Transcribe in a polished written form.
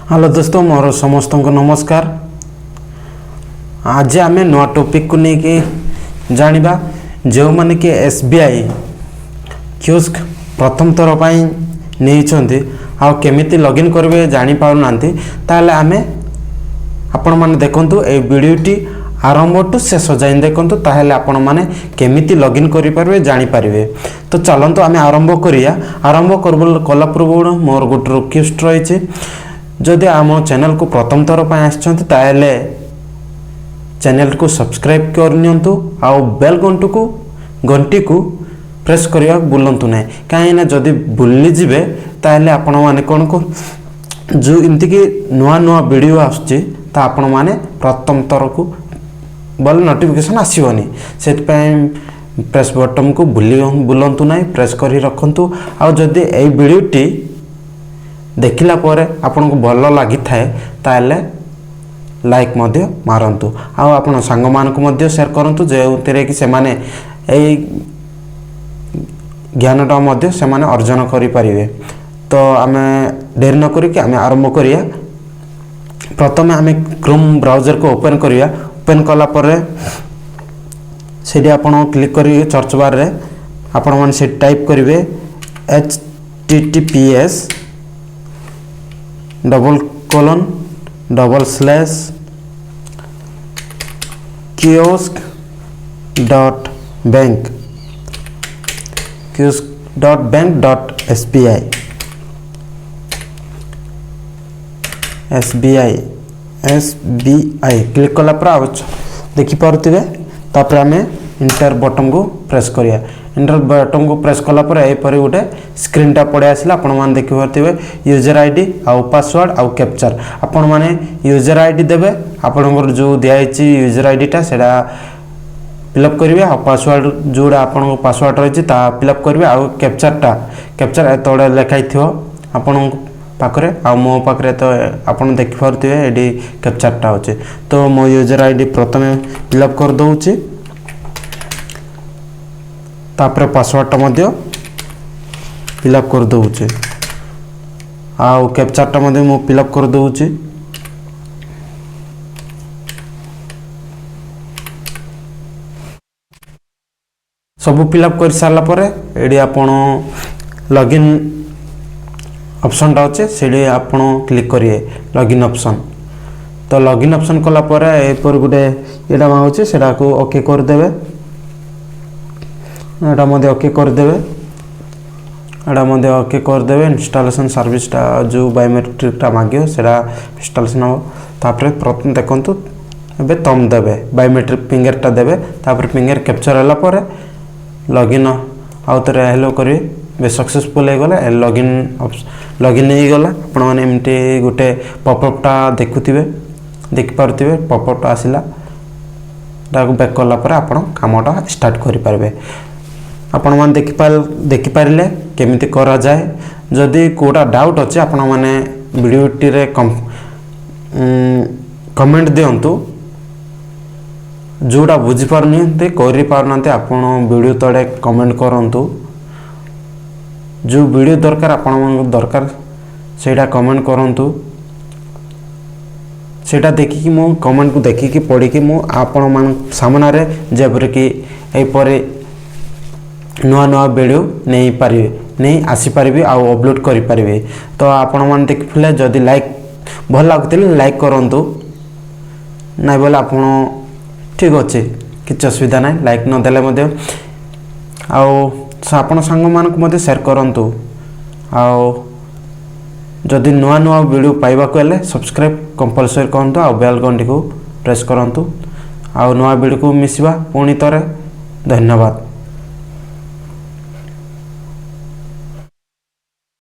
Hello दोस्तों मोर समस्त को नमस्कार। आज आम नुआ टॉपिक को लेकिन जानिबा जो माने कि एसबीआई कियोस्क प्रथम थर पर नहीं आ केमिति लॉगिन करबे जानि पाउना ताले आमे आपण माने देखंतु ए वीडियोटी आरंभ टू शेष जाए देखंतु ताहेले आपण माने केमिति लॉगिन करि पारबे जानि पारिबे। तो चलंतु आमे आरंभ करिया। आरंभ करबो कला पूर्व मोर गुट रिक्वेस्ट रहिছে जदि आम चैनल को प्रथम थर पर आछंती ताहेले चैनल को सब्सक्राइब करनियंतु आउ बेल घंटी को प्रेस करिया बुलंतु नै काहे ना जदि भूली जिवे ताहेले आपण माने कोन को जो इमति कि नुआ नुआ वीडियो आछी ता आपण माने प्रथम थर को बल नोटिफिकेशन आसीबनी सेट पे प्रेस बटन को बुलंतु नै प्रेस करी रखंतु आ जदि ए वीडियोटी देखिला पर आपन को भल लगी थाए ताले लाइक मध्य मारंतु आ आपन संग मान को मध्य शेयर करंतु जे उतरे कि से माने एई ज्ञानटा मध्य से माने अर्जन करि परिबे। तो आमे देर न करी कि आमे आरंभ करिया। प्रथमे आमे क्रोम ब्राउजर को ओपन करिया। ओपन कला पर सेडी आपन क्लिक करी सर्च बार रे आपन मान से टाइप करिवे https kiosk.bank.sbi क्लिक कला पर देखि पारथिबे। तापर आमे इंटर बटन को प्रेस करिया। इंटर बटन को प्रेस कला पर एपरि गोटे स्क्रीनटा पड़े आसला। आपण माने देखि पारथिबे यूजर आईडी आउ पासवर्ड आउ कैप्चर। आपण माने यूजर आईडी देबे आपनकर जो दियाइछि यूजर आईडीटा सेडा फिलअप करिवे आ पासवर्ड जोडा आपन पासवर्ड रहिछि ता फिलअप करिवे आ कैप्चर एतोडे लेखाइ थियो आपन पाखरे आ मो पाखरे। तो आपन देखि पारथिबे एडी कैप्चरटा होछि। तो मो यूजर आईडी प्रथमे फिलअप कर दउछि तापर पासवर्डटा मध्य फिलअप कर दउछि आ कैप्चरटा मध्य मो फिलअप कर दउछि। सब फिलअप कर सारला परे एडी आपण लॉगिन ऑप्शन टा होचे सेडी आपण क्लिक करिए लॉगिन ऑप्शन। तो लॉगिन ऑप्शन कला परे ए पर गुटे एडा मा होचे सेडा को ओके कर देबे। एडा मध्ये ओके कर देबे। एडा मध्ये ओके कर देबे। इंस्टॉलेशन सर्विस टा जो बायोमेट्रिक टा मागियो सेडा इंस्टॉलेशन हो। तापर प्रथम देखंतु एबे तम देबे बायोमेट्रिक फिंगर टा देबे। तापर फिंगर कैप्चर हला परे लॉगिन आउतरे हेलो करी बे सक्सेसफुल हे गला। लॉगिन हे गला। आपण माने एमटी गुटे पॉपअप टा देखुथिबे देख पारथिबे पॉपअप टा आसिला ताको बैक करला पर आपण कामटा स्टार्ट करि पारबे। आपण मान देखि पारले केमिति करा जाय। जदि कोडा डाउट अछि आपण माने वीडियो टी रे कमेंट दियंतु जोड़ा बुझी पारनी करि पारनाते आपण वीडियो तळे कमेंट करंतु। जो वीडियो दरकार आपण दरकार सेटा कमेंट करंतु। सेटा देखि कि मो कमेंट को देखि कि पढि कि मो आपण मान सामना रे जेबर कि ए परे नुआ नुआ वीडियो नहीं पारिबे नहीं आसी पारिबे आ अपलोड करि पारिबे। तो आपण मान देखिले जदि लाइक भल लागतिले लाइक करंतु नै बोले आपण ठीक अच्छे किछ असुविधा ना लाइक न देले मध्य आउ आपण संग मान को मध्य शेयर करंतु। आउ जदि नुआ नुआ वीडियो पाइबा को हेले सब्सक्राइब कंपलसरी करंतु आ बेल घंटी को प्रेस करंतु। आउ नुआ वीडियो को मिसिबा पुणी तरे। धन्यवाद।